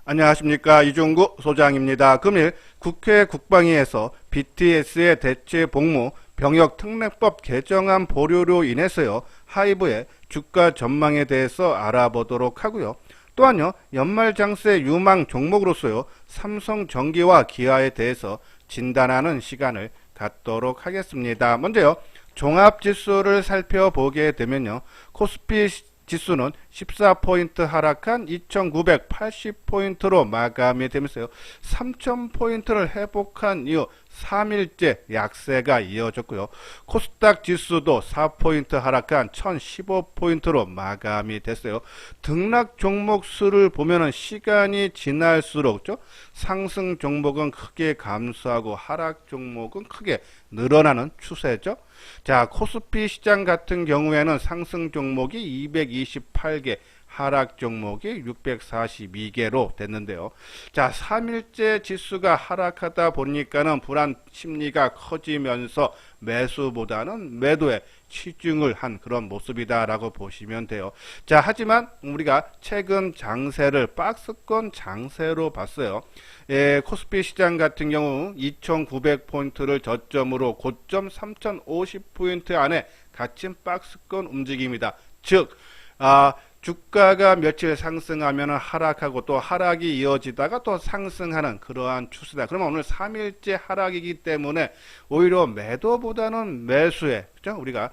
안녕하십니까, 이종구 소장입니다. 금일 국회 국방위에서 BTS의 대체 복무 병역 특례법 개정안 보류로 인해서요, 하이브의 주가 전망에 대해서 알아보도록 하고요. 또한요, 연말 장세 유망 종목으로서요, 삼성전기와 기아에 대해서 진단하는 시간을 갖도록 하겠습니다. 먼저요, 종합지수를 살펴보게 되면요, 코스피 지수는 14포인트 하락한 2980포인트로 마감이 되면서요, 3000포인트를 회복한 이후 3일째 약세가 이어졌고요. 코스닥 지수도 4포인트 하락한 1015포인트로 마감이 됐어요. 등락 종목 수를 보면은 시간이 지날수록 상승 종목은 크게 감소하고 하락 종목은 크게 늘어나는 추세죠. 자, 코스피 시장 같은 경우에는 상승 종목이 228개, 하락 종목이 642개로 됐는데요. 자, 3일째 지수가 하락하다 보니까는 불안 심리가 커지면서 매수보다는 매도에 치중을 한 그런 모습이다라고 보시면 돼요. 자, 하지만 우리가 최근 장세를 박스권 장세로 봤어요. 코스피 시장 같은 경우 2900포인트를 저점으로 고점 3050포인트 안에 갇힌 박스권 움직임이다. 즉, 주가가 며칠 상승하면 하락하고 또 하락이 이어지다가 또 상승하는 그러한 추세다. 그러면 오늘 3일째 하락이기 때문에 오히려 매도보다는 매수에 우리가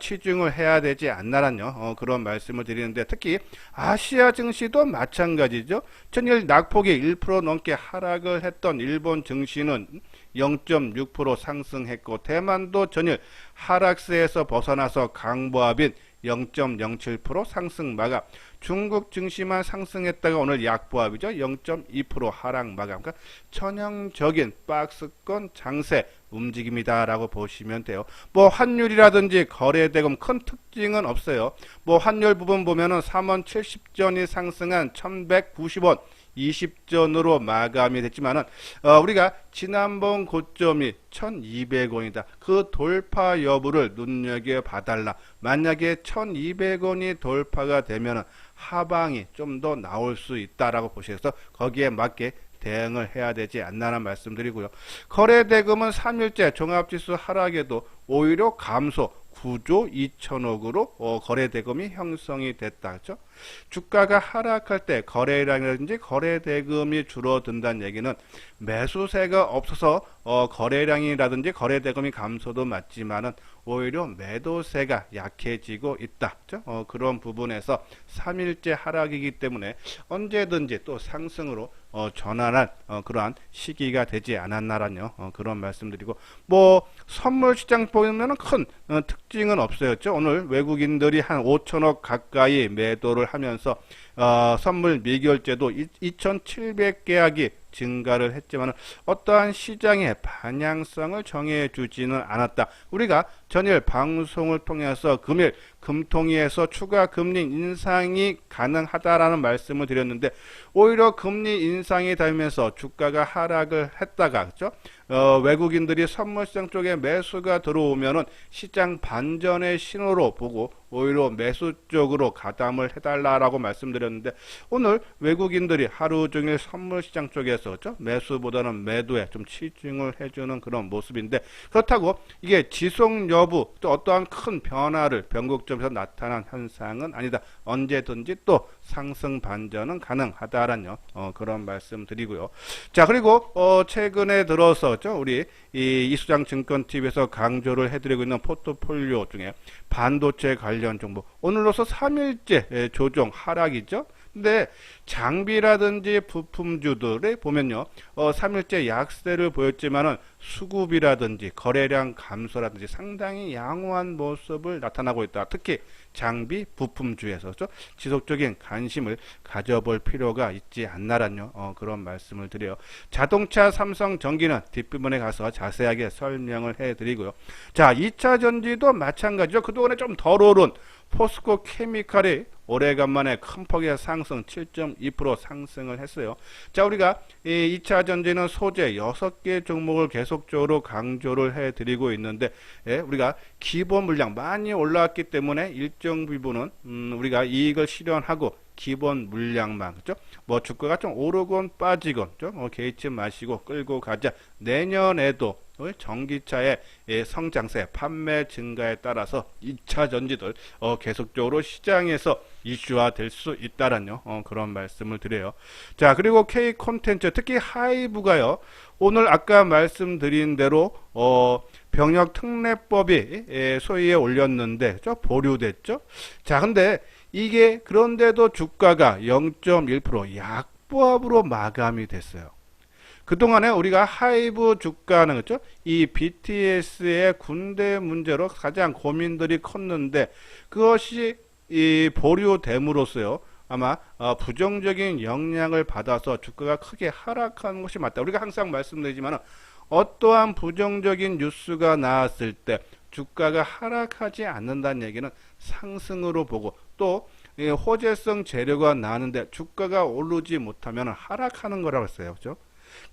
치중을 해야 되지 않나라는 그런 말씀을 드리는데, 특히 아시아 증시도 마찬가지죠. 전일 낙폭이 1% 넘게 하락을 했던 일본 증시는 0.6% 상승했고, 대만도 전일 하락세에서 벗어나서 강보합인 0.07% 상승 마감. 중국 증시만 상승했다가 오늘 약보합이죠. 0.2% 하락 마감. 그러니까 전형적인 박스권 장세 움직임이다라고 보시면 돼요. 뭐 환율이라든지 거래대금 큰 특징은 없어요. 뭐 환율 부분 보면은 3원 70전이 상승한 1190원 20전으로 마감이 됐지만은 우리가 지난번 고점이 1200원이다. 그 돌파 여부를 눈여겨 봐달라. 만약에 1200원이 돌파가 되면은 하방이 좀 더 나올 수 있다라고 보셔서 거기에 맞게 대응을 해야 되지 않나라는 말씀드리고요. 거래대금은 3일째 종합지수 하락에도 오히려 감소 9조 2천억으로 거래대금이 형성이 됐다. 그렇죠? 주가가 하락할 때 거래량이라든지 거래대금이 줄어든다는 얘기는 매수세가 없어서 거래량이라든지 거래대금이 감소도 맞지만은 오히려 매도세가 약해지고 있다. 그렇죠? 그런 부분에서 3일째 하락이기 때문에 언제든지 또 상승으로 전환할 그러한 시기가 되지 않았나라는 그런 말씀드리고, 뭐 선물 시장 보면은 큰 특징은 없어요. 오늘 외국인들이 한 5천억 가까이 매도를 하면서 선물 미결제도 2,700계약이 증가를 했지만 어떠한 시장의 방향성을 정해주지는 않았다. 우리가 전일 방송을 통해서 금일 금통위에서 추가 금리 인상이 가능하다라는 말씀을 드렸는데, 오히려 금리 인상이 되면서 주가가 하락을 했다가, 그렇죠? 외국인들이 선물시장 쪽에 매수가 들어오면은 시장 반전의 신호로 보고 오히려 매수 쪽으로 가담을 해달라라고 말씀드렸는데, 오늘 외국인들이 하루 종일 선물시장 쪽에서 그렇죠? 매수보다는 매도에 좀 치중을 해주는 그런 모습인데, 그렇다고 이게 지속 여부 또 어떠한 큰 변화를 변곡점에서 나타난 현상은 아니다. 언제든지 또 상승 반전은 가능하다라는 그런 말씀 드리고요. 자, 그리고 최근에 들어서 우리 이수장 증권TV에서 강조를 해드리고 있는 포트폴리오 중에 반도체 관련 정보, 오늘로서 3일째 조정 하락이죠. 근데 장비라든지 부품주들에 보면요, 3일째 약세를 보였지만은 수급이라든지 거래량 감소라든지 상당히 양호한 모습을 나타나고 있다. 특히 장비 부품주에서 지속적인 관심을 가져볼 필요가 있지 않나라는 그런 말씀을 드려요. 자동차 삼성전기는 뒷부분에 가서 자세하게 설명을 해드리고요. 자, 2차 전지도 마찬가지죠. 그동안에 좀 덜 오른 포스코 케미칼이 오래간만에 큰 폭의 상승 7.2% 상승을 했어요. 자, 우리가 이 2차 전지는 소재 6개 종목을 계속적으로 강조를 해드리고 있는데, 우리가 기본 물량 많이 올라왔기 때문에 일정 부분은 우리가 이익을 실현하고 기본 물량만, 그죠? 뭐 주가가 좀 오르건 빠지건, 그죠? 개의치 마시고 끌고 가자. 내년에도 전기차의 성장세, 판매 증가에 따라서 2차 전지들 계속적으로 시장에서 이슈화 될 수 있다라는 그런 말씀을 드려요. 자, 그리고 K 콘텐츠, 특히 하이브가요, 오늘 아까 말씀드린 대로 병역 특례법이 소위에 올렸는데 보류됐죠. 자, 근데 이게 그런데도 주가가 0.1% 약보합으로 마감이 됐어요. 그동안에 우리가 하이브 주가는, 그렇죠? 이 BTS의 군대 문제로 가장 고민들이 컸는데, 그것이 이 보류됨으로써요, 아마 부정적인 영향을 받아서 주가가 크게 하락하는 것이 맞다. 우리가 항상 말씀드리지만 어떠한 부정적인 뉴스가 나왔을 때 주가가 하락하지 않는다는 얘기는 상승으로 보고, 또 호재성 재료가 나왔는데 주가가 오르지 못하면 하락하는 거라고 했어요. 그렇죠?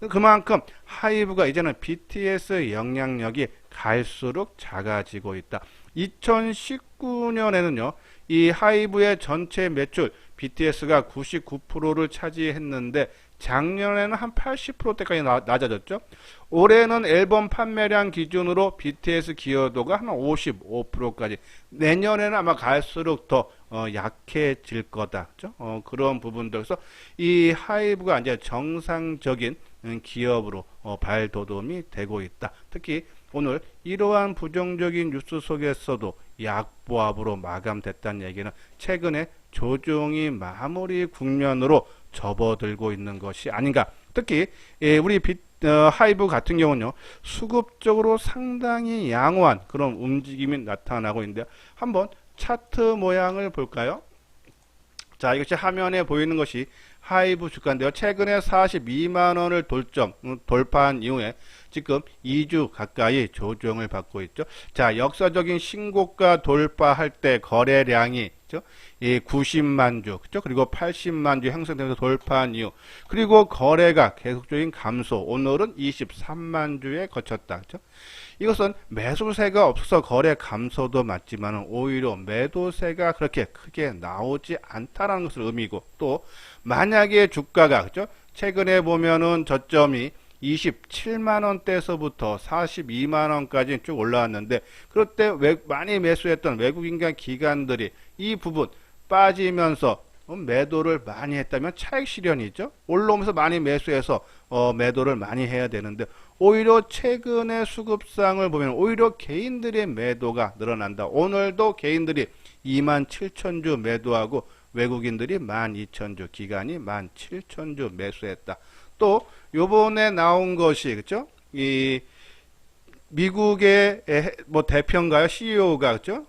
그만큼 하이브가 이제는 BTS 영향력이 갈수록 작아지고 있다. 2019년에는요, 이 하이브의 전체 매출 BTS가 99%를 차지했는데 작년에는 한 80%대까지 낮아졌죠. 올해는 앨범 판매량 기준으로 BTS 기여도가 한 55%까지, 내년에는 아마 갈수록 더 약해질 거다. 그렇죠? 그런 부분들에서 이 하이브가 이제 정상적인 기업으로 발돋움이 되고 있다. 특히 오늘 이러한 부정적인 뉴스 속에서도 약보합으로 마감됐다는 얘기는 최근에 조정이 마무리 국면으로 접어들고 있는 것이 아닌가. 특히 우리 하이브 같은 경우는요, 수급적으로 상당히 양호한 그런 움직임이 나타나고 있는데요. 한번 차트 모양을 볼까요? 자, 이것이 화면에 보이는 것이 하이브 주가인데요. 최근에 42만원을 돌파한 이후에 지금 2주 가까이 조정을 받고 있죠. 자, 역사적인 신고가 돌파할 때 거래량이, 그죠? 90만 주, 그죠? 그리고 80만 주 형성되면서 돌파한 이후, 그리고 거래가 계속적인 감소, 오늘은 23만 주에 거쳤다. 그죠? 이것은 매수세가 없어서 거래 감소도 맞지만 오히려 매도세가 그렇게 크게 나오지 않다라는 것을 의미고, 또 만약에 주가가, 그죠? 최근에 보면은 저점이 27만원대에서부터 42만원까지 쭉 올라왔는데, 그럴 때 많이 매수했던 외국인과 기관들이 이 부분 빠지면서 매도를 많이 했다면 차익 실현이죠. 올라오면서 많이 매수해서 매도를 많이 해야 되는데, 오히려 최근의 수급상을 보면 오히려 개인들의 매도가 늘어난다. 오늘도 개인들이 27,000주 매도하고 외국인들이 12,000주, 기관이 17,000주 매수했다. 또 요번에 나온 것이, 그렇죠? 이 미국의 뭐 대표인가요? CEO가, 그렇죠?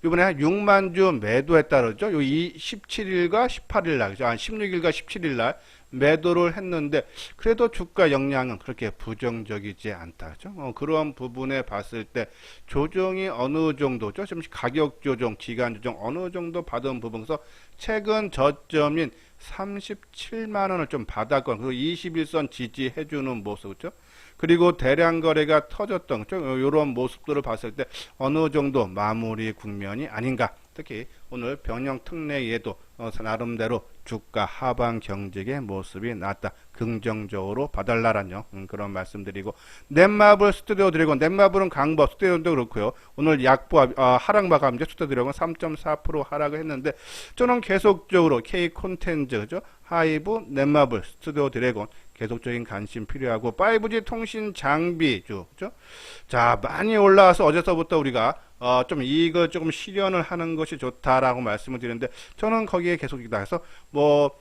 이번에 한 6만 주 매도했다 그러죠. 요 17일과 18일 날, 그죠? 한 16일과 17일 날 매도를 했는데, 그래도 주가 영향은 그렇게 부정적이지 않다. 그죠? 그런 부분에 봤을 때 조정이 어느 정도죠? 좀 가격 조정, 기간 조정 어느 정도 받은 부분에서 최근 저점인 37만 원을 좀 받았건, 그리고 21선 지지해주는 모습, 그죠? 그리고 대량 거래가 터졌던, 그죠? 이런 모습들을 봤을 때 어느 정도 마무리 국면이 아닌가. 특히 오늘 병역 특례에도 나름대로 주가 하방 경직의 모습이 나왔다. 긍정적으로 봐달라라뇨. 그런 말씀드리고, 넷마블 스튜디오 드래곤, 넷마블은 강보, 스튜디오도 그렇고요. 오늘 약보합 하락 마감제 스튜디오 드래곤 3.4% 하락을 했는데, 저는 계속적으로 K 콘텐츠, 그죠? 하이브, 넷마블, 스튜디오 드래곤 계속적인 관심 필요하고, 5G 통신 장비주, 그죠? 자, 많이 올라와서 어제서부터 우리가 좀 이익을 조금 실현을 하는 것이 좋다라고 말씀을 드리는데, 저는 거기에 계속이다 해서 뭐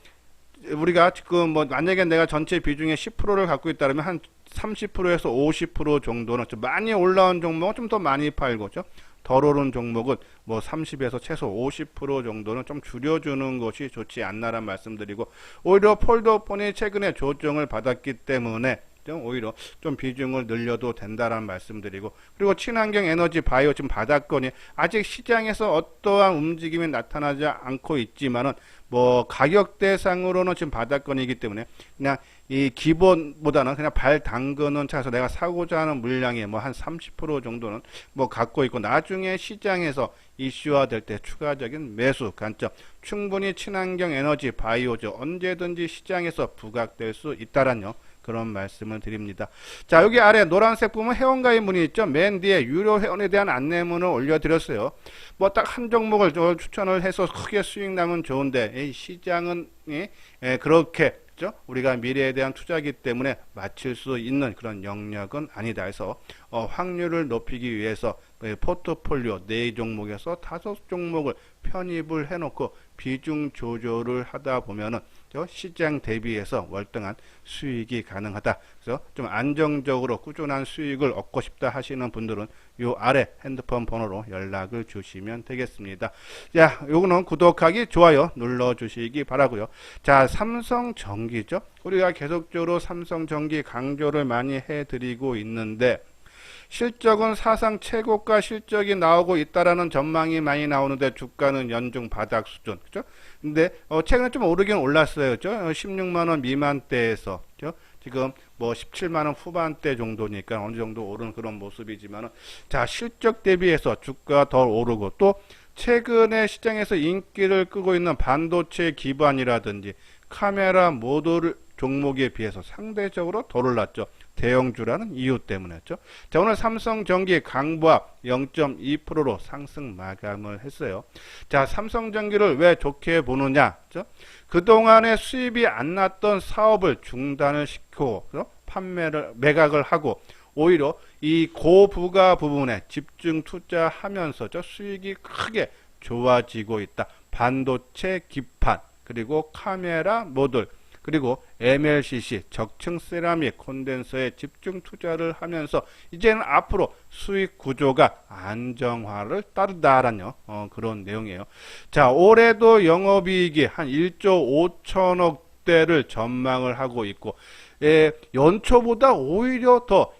우리가 지금 뭐 만약에 내가 전체 비중의 10%를 갖고 있다면 한 30%에서 50% 정도는 좀 많이 올라온 종목은 좀 더 많이 팔고, 그죠? 덜 오른 종목은 뭐 30에서 최소 50% 정도는 좀 줄여주는 것이 좋지 않나라는 말씀드리고, 오히려 폴더폰이 최근에 조정을 받았기 때문에 오히려 좀 비중을 늘려도 된다라는 말씀드리고, 그리고 친환경 에너지 바이오 지금 바닥권이 아직 시장에서 어떠한 움직임이 나타나지 않고 있지만은 뭐 가격대상으로는 지금 바닥권이기 때문에 그냥 이 기본보다는 그냥 발 담그는 차에서 내가 사고자 하는 물량의 뭐 한 30% 정도는 뭐 갖고 있고, 나중에 시장에서 이슈화 될 때 추가적인 매수 관점, 충분히 친환경 에너지 바이오죠, 언제든지 시장에서 부각될 수 있다라는 그런 말씀을 드립니다. 자, 여기 아래 노란색 부분 회원가입 문이 있죠. 맨 뒤에 유료 회원에 대한 안내문을 올려드렸어요. 뭐 딱 한 종목을 추천을 해서 크게 수익 나면 좋은데, 이 시장은 그렇게 우리가 미래에 대한 투자이기 때문에 맞출 수 있는 그런 영역은 아니다 해서 확률을 높이기 위해서 포트폴리오 4종목에서 5종목을 편입을 해놓고 비중 조절을 하다 보면은 시장 대비해서 월등한 수익이 가능하다. 그래서 좀 안정적으로 꾸준한 수익을 얻고 싶다 하시는 분들은 요 아래 핸드폰 번호로 연락을 주시면 되겠습니다. 자, 요거는 구독하기, 좋아요 눌러 주시기 바라고요. 자, 삼성전기죠. 우리가 계속적으로 삼성전기 강조를 많이 해드리고 있는데, 실적은 사상 최고가 실적이 나오고 있다라는 전망이 많이 나오는데 주가는 연중 바닥 수준, 그죠? 근데 최근에 좀 오르긴 올랐어요, 그죠? 16만원 미만대에서, 그죠? 지금 뭐 17만원 후반대 정도니까 어느 정도 오른 그런 모습이지만은, 자, 실적 대비해서 주가 더 오르고, 또 최근에 시장에서 인기를 끄고 있는 반도체 기반이라든지 카메라 모듈 종목에 비해서 상대적으로 덜 올랐죠. 대형주라는 이유 때문이었죠. 자, 오늘 삼성전기 강보합 0.2%로 상승 마감을 했어요. 자, 삼성전기를 왜 좋게 보느냐? 그동안에 수입이 안 났던 사업을 중단을 시키고 매각을 하고, 오히려 이 고부가 부분에 집중 투자하면서 수익이 크게 좋아지고 있다. 반도체 기판, 그리고 카메라 모듈, 그리고 MLCC, 적층 세라믹 콘덴서에 집중 투자를 하면서 이제는 앞으로 수익 구조가 안정화를 따르다라는 그런 내용이에요. 자, 올해도 영업이익이 한 1조 5천억대를 전망을 하고 있고, 연초보다 오히려 더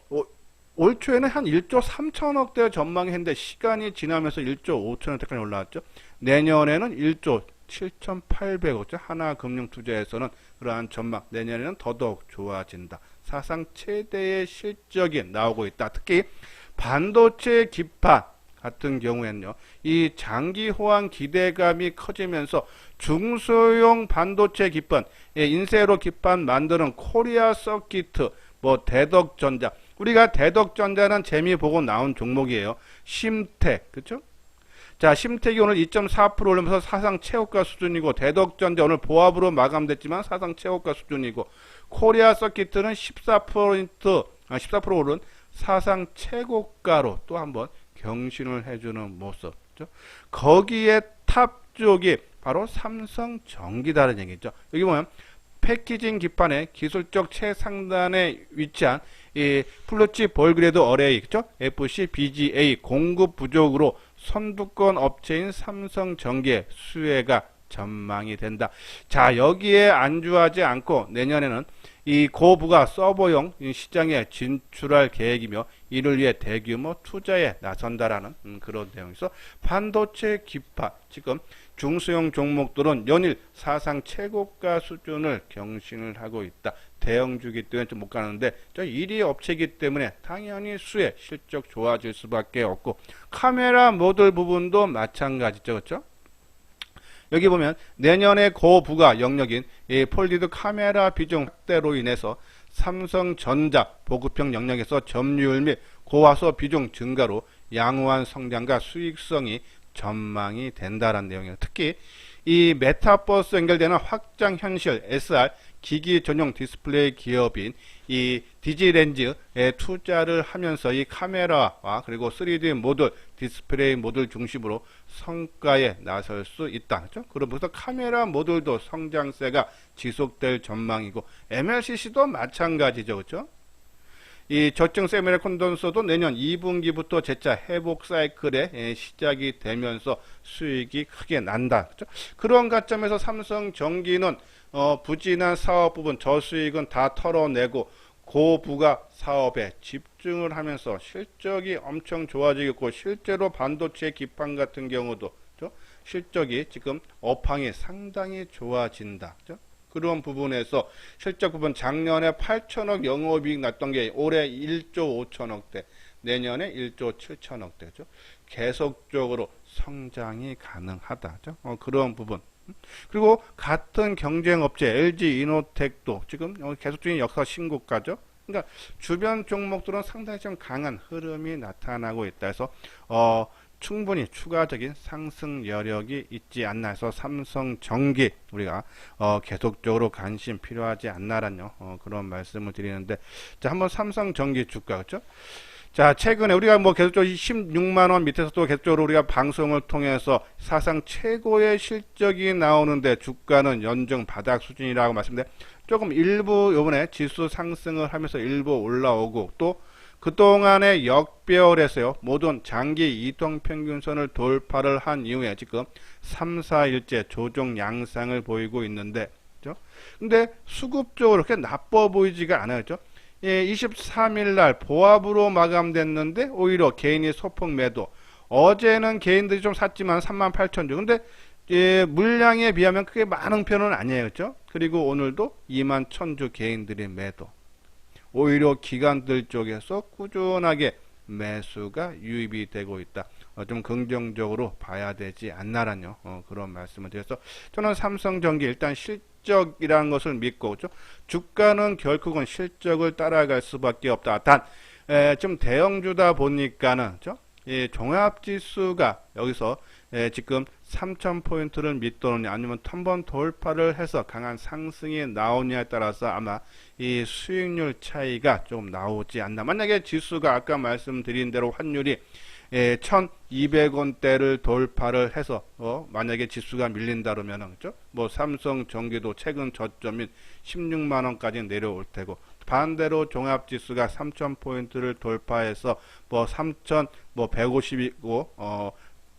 올 초에는 한 1조 3천억대 전망했는데 시간이 지나면서 1조 5천억대까지 올라왔죠. 내년에는 1조 7,800억, 하나금융투자에서는 그러한 전망, 내년에는 더더욱 좋아진다. 사상 최대의 실적이 나오고 있다. 특히 반도체 기판 같은 경우에는요, 이 장기 호황 기대감이 커지면서 중소형 반도체 기판, 인쇄로 기판 만드는 코리아 서키트, 뭐 대덕전자, 우리가 대덕전자는 재미 보고 나온 종목이에요. 심텍, 그렇죠? 자, 심텍이 오늘 2.4% 오르면서 사상 최고가 수준이고, 대덕전자 오늘 보합으로 마감됐지만 사상 최고가 수준이고, 코리아 서키트는 14% 오른 사상 최고가로 또 한번 경신을 해주는 모습. 그렇죠? 거기에 탑 쪽이 바로 삼성전기다는 얘기죠. 여기 보면 패키징 기판의 기술적 최상단에 위치한 이 플루칩 볼그레드 어레이, 그죠? FC, BGA 공급 부족으로 선두권 업체인 삼성전기의 수혜가 전망이 된다. 자, 여기에 안주하지 않고 내년에는 이 고부가 서버용 시장에 진출할 계획이며, 이를 위해 대규모 투자에 나선다라는 그런 내용에서 반도체 기판, 지금 중소형 종목들은 연일 사상 최고가 수준을 경신을 하고 있다. 대형주기 때문에 좀 못 가는데, 1위 업체이기 때문에 당연히 수혜, 실적 좋아질 수밖에 없고, 카메라 모듈 부분도 마찬가지죠. 그렇죠? 여기 보면 내년에 고부가 영역인 이 폴리드 카메라 비중 확대로 인해서 삼성전자 보급형 영역에서 점유율 및 고화소 비중 증가로 양호한 성장과 수익성이 전망이 된다는 내용이에요. 특히 이 메타버스 연결되는 확장 현실 SR 기기 전용 디스플레이 기업인 이 디지렌즈에 투자를 하면서 이 카메라와 그리고 3D 모듈, 디스플레이 모듈 중심으로 성과에 나설 수 있다. 그렇죠? 그러면서 카메라 모듈도 성장세가 지속될 전망이고, MLCC도 마찬가지죠. 그렇죠? 이 저증 세미나 콘덴서도 내년 2분기부터 재차 회복 사이클에 시작이 되면서 수익이 크게 난다. 그렇죠? 그런 관점에서 삼성전기는 부진한 사업 부분 저수익은 다 털어내고 고부가 사업에 집중을 하면서 실적이 엄청 좋아지겠고, 실제로 반도체 기판 같은 경우도 그죠? 실적이 지금 업황이 상당히 좋아진다. 그죠? 그런 부분에서 실적 부분 작년에 8천억 영업이익 났던 게 올해 1조 5천억대, 내년에 1조 7천억대. 그죠? 계속적으로 성장이 가능하다. 그죠? 그런 부분. 그리고 같은 경쟁업체 LG 이노텍도 지금 계속적인 역사 신고가죠. 그러니까 주변 종목들은 상당히 좀 강한 흐름이 나타나고 있다 해서 충분히 추가적인 상승 여력이 있지 않나 해서 삼성전기 우리가 계속적으로 관심 필요하지 않나라는 그런 말씀을 드리는데, 자, 한번 삼성전기 주가 그렇죠? 자, 최근에 우리가 뭐 계속적으로 16만원 밑에서도 계속적으로 우리가 방송을 통해서 사상 최고의 실적이 나오는데 주가는 연중 바닥 수준이라고 말씀드렸는데, 조금 일부 요번에 지수 상승을 하면서 일부 올라오고, 또 그동안에 역배열에서요, 모든 장기 이동평균선을 돌파를 한 이후에 지금 3, 4일째 조정 양상을 보이고 있는데, 그죠? 근데 수급적으로 그렇게 나빠 보이지가 않아요. 그죠? 예, 23일 날 보합으로 마감됐는데 오히려 개인이 소폭 매도. 어제는 개인들이 좀 샀지만 38,000주. 근데 예, 물량에 비하면 크게 많은 편은 아니에요. 그렇죠? 그리고 오늘도 21,000주 개인들이 매도. 오히려 기관들 쪽에서 꾸준하게 매수가 유입이 되고 있다. 좀 긍정적으로 봐야 되지 않나라뇨. 그런 말씀을 드려서 저는 삼성전기 일단 실적이라는 것을 믿고, 그렇죠? 주가는 결국은 실적을 따라갈 수밖에 없다. 단 좀 대형주다 보니까는 그렇죠? 이 종합지수가 여기서 지금 3,000포인트를 밑도느냐 아니면 한번 돌파를 해서 강한 상승이 나오냐에 따라서 아마 이 수익률 차이가 좀 나오지 않나. 만약에 지수가 아까 말씀드린 대로 환율이 1,200원대를 돌파를 해서 만약에 지수가 밀린다 그러면은 그죠? 뭐 삼성전기도 최근 저점인 16만원까지 내려올 테고, 반대로 종합지수가 3,000포인트를 돌파해서 뭐 3,150이고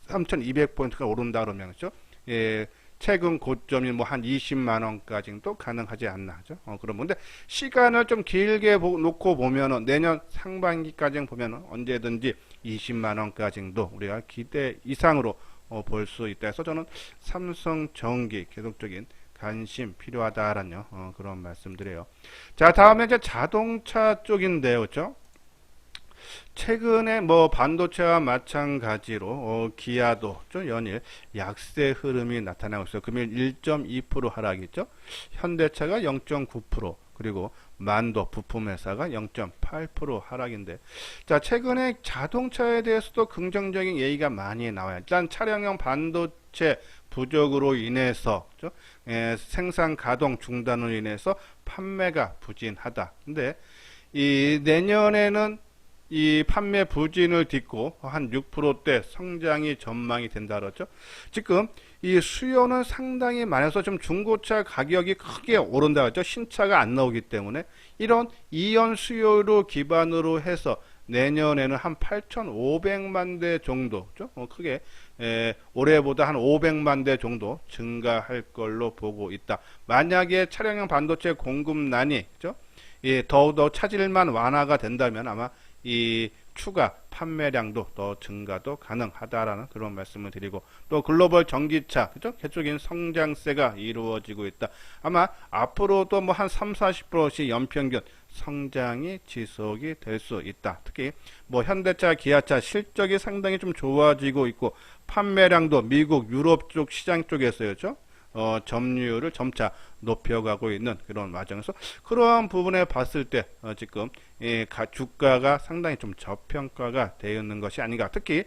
3,200포인트가 오른다 그러면 그죠? 예, 최근 고점이 뭐 한 20만원까지도 가능하지 않나. 그죠? 그런 건데, 시간을 좀 길게 놓고 보면은 내년 상반기까지 보면은 언제든지 20만원까지도 우리가 기대 이상으로 볼 수 있다 해서 저는 삼성전기 계속적인 관심 필요하다라는 그런 말씀드려요. 자, 다음에 이제 자동차 쪽인데요. 그죠? 최근에 뭐 반도체와 마찬가지로 기아도 좀 연일 약세 흐름이 나타나고 있어요. 금일 1.2% 하락이죠. 현대차가 0.9%, 그리고 만도 부품회사가 0.8% 하락인데, 자, 최근에 자동차에 대해서도 긍정적인 얘기가 많이 나와요. 일단 차량용 반도체 부족으로 인해서 그렇죠? 생산 가동 중단으로 인해서 판매가 부진하다. 근데 이 내년에는 이 판매 부진을 딛고 한 6%대 성장이 전망이 된다 그러죠. 지금 이 수요는 상당히 많아서 좀 중고차 가격이 크게 오른다 그러죠. 신차가 안 나오기 때문에 이런 이연 수요를 기반으로 해서 내년에는 한 8,500만 대 정도, 그렇죠? 크게 올해보다 한 500만 대 정도 증가할 걸로 보고 있다. 만약에 차량용 반도체 공급난이 그렇죠? 예, 더욱더 차질만 완화가 된다면 아마 이 추가 판매량도 더 증가도 가능하다라는 그런 말씀을 드리고, 또 글로벌 전기차 그죠? 계속적인 성장세가 이루어지고 있다. 아마 앞으로도 뭐 한 3-40%씩 연평균 성장이 지속이 될 수 있다. 특히 뭐 현대차, 기아차 실적이 상당히 좀 좋아지고 있고, 판매량도 미국, 유럽 쪽 시장 쪽에서요, 그죠? 점유율을 점차 높여가고 있는 그런 과정에서 그러한 부분에 봤을 때 지금 주가가 상당히 좀 저평가가 되어 있는 것이 아닌가. 특히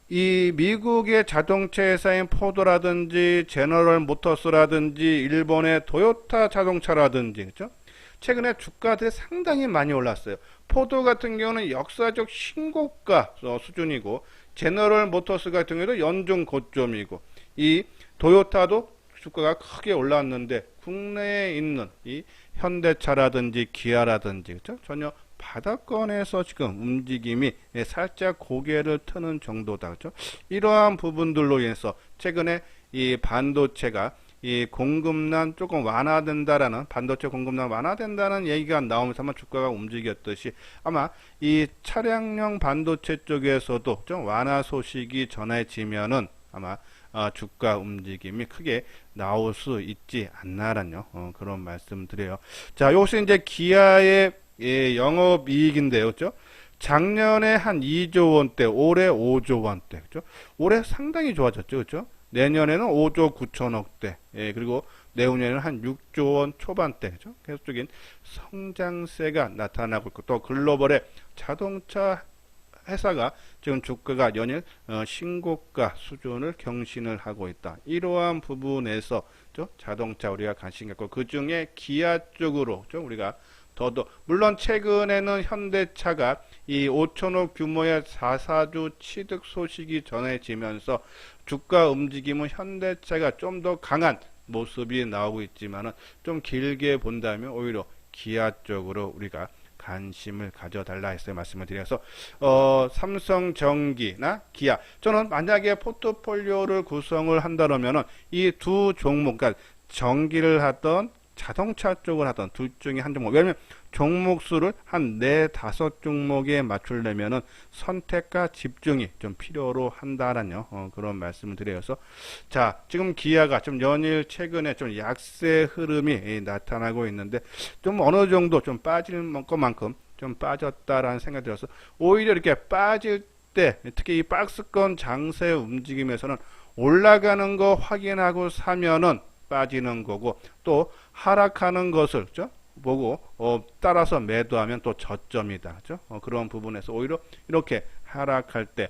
이 미국의 자동차 회사인 포드라든지 제너럴 모터스라든지 일본의 토요타 자동차라든지 그렇죠? 최근에 주가들이 상당히 많이 올랐어요. 포드 같은 경우는 역사적 신고가 수준이고, 제너럴 모터스 같은 경우도 연중 고점이고, 이 토요타도 주가가 크게 올랐는데 국내에 있는 이 현대차라든지 기아라든지 그렇죠? 전혀 바닥권에서 지금 움직임이 살짝 고개를 트는 정도다. 그렇죠? 이러한 부분들로 인해서 최근에 이 반도체가 이 공급난 조금 완화된다라는, 반도체 공급난 완화된다는 얘기가 나오면서 아마 주가가 움직였듯이 아마 이 차량용 반도체 쪽에서도 좀 완화 소식이 전해지면은 아마 주가 움직임이 크게 나올 수 있지 않나라는 그런 말씀 드려요. 자, 요것이 이제 기아의 영업이익인데요. 그죠? 작년에 한 2조 원대, 올해 5조 원대. 그죠? 올해 상당히 좋아졌죠. 그죠? 내년에는 5조 9천억대. 그리고 내후년에는 한 6조 원 초반대. 그죠? 계속적인 성장세가 나타나고 있고, 또 글로벌의 자동차 회사가 지금 주가가 연일 신고가 수준을 경신을 하고 있다. 이러한 부분에서 자동차 우리가 관심 갖고, 그 중에 기아 쪽으로 우리가 더더, 물론 최근에는 현대차가 이 5천억 규모의 4사주 취득 소식이 전해지면서 주가 움직임은 현대차가 좀 더 강한 모습이 나오고 있지만은, 좀 길게 본다면 오히려 기아 쪽으로 우리가 관심을 가져달라 했어요. 말씀을 드려서 삼성전기나 기아, 저는 만약에 포트폴리오를 구성을 한다면은 이 두 종목, 그러니까 전기를 하던 자동차 쪽을 하던 둘 중에 한 종목, 왜냐면 종목 수를 한 4, 5종목에 맞추려면은 선택과 집중이 좀 필요로 한다라는 그런 말씀을 드려서, 자, 지금 기아가 좀 연일 최근에 좀 약세 흐름이 나타나고 있는데, 좀 어느 정도 좀 빠질 것만큼 좀 빠졌다라는 생각이 들어서, 오히려 이렇게 빠질 때, 특히 이 박스권 장세 움직임에서는 올라가는 거 확인하고 사면은 빠지는 거고, 또 하락하는 것을 보고 따라서 매도하면 또 저점이다. 그죠? 그런 부분에서 오히려 이렇게 하락할 때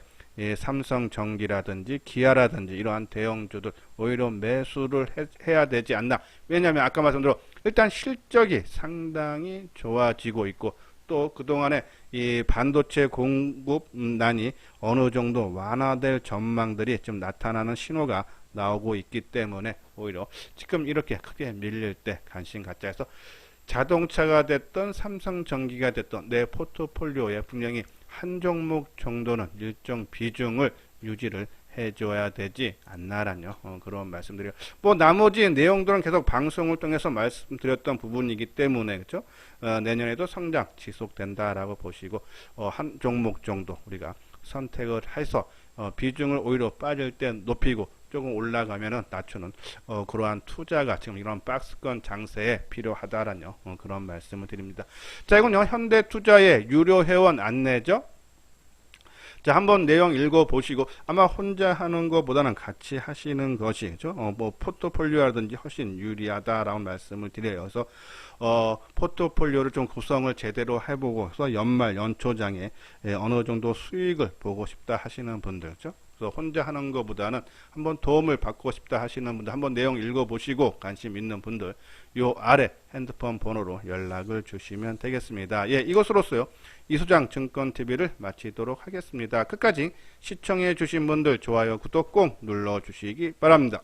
삼성전기라든지 기아라든지 이러한 대형주들 오히려 매수를 해야 되지 않나. 왜냐하면 아까 말씀드린 일단 실적이 상당히 좋아지고 있고, 또 그동안에 이 반도체 공급난이 어느 정도 완화될 전망들이 좀 나타나는 신호가 나오고 있기 때문에 오히려 지금 이렇게 크게 밀릴 때 관심 갖자 해서, 자동차가 됐던 삼성전기가 됐던 내 포트폴리오에 분명히 한 종목 정도는 일정 비중을 유지를 해줘야 되지 않나라는 그런 말씀드려요. 뭐 나머지 내용들은 계속 방송을 통해서 말씀드렸던 부분이기 때문에, 그렇죠? 내년에도 성장 지속된다라고 보시고, 한 종목 정도 우리가 선택을 해서 비중을 오히려 빠질 때 높이고, 조금 올라가면은 낮추는 그러한 투자가 지금 이런 박스권 장세에 필요하다라는 그런 말씀을 드립니다. 자, 이건 현대투자의 유료 회원 안내죠. 자, 한번 내용 읽어보시고, 아마 혼자 하는 것보다는 같이 하시는 것이, 그죠? 뭐, 포트폴리오라든지 훨씬 유리하다라고 말씀을 드려요. 그래서, 포트폴리오를 좀 구성을 제대로 해보고, 그래서 연말, 연초장에 어느 정도 수익을 보고 싶다 하시는 분들, 그죠? 그래서 혼자 하는 것보다는 한번 도움을 받고 싶다 하시는 분들, 한번 내용 읽어보시고 관심 있는 분들 요 아래 핸드폰 번호로 연락을 주시면 되겠습니다. 예, 이것으로서요 이수장 증권TV를 마치도록 하겠습니다. 끝까지 시청해 주신 분들 좋아요, 구독 꼭 눌러 주시기 바랍니다.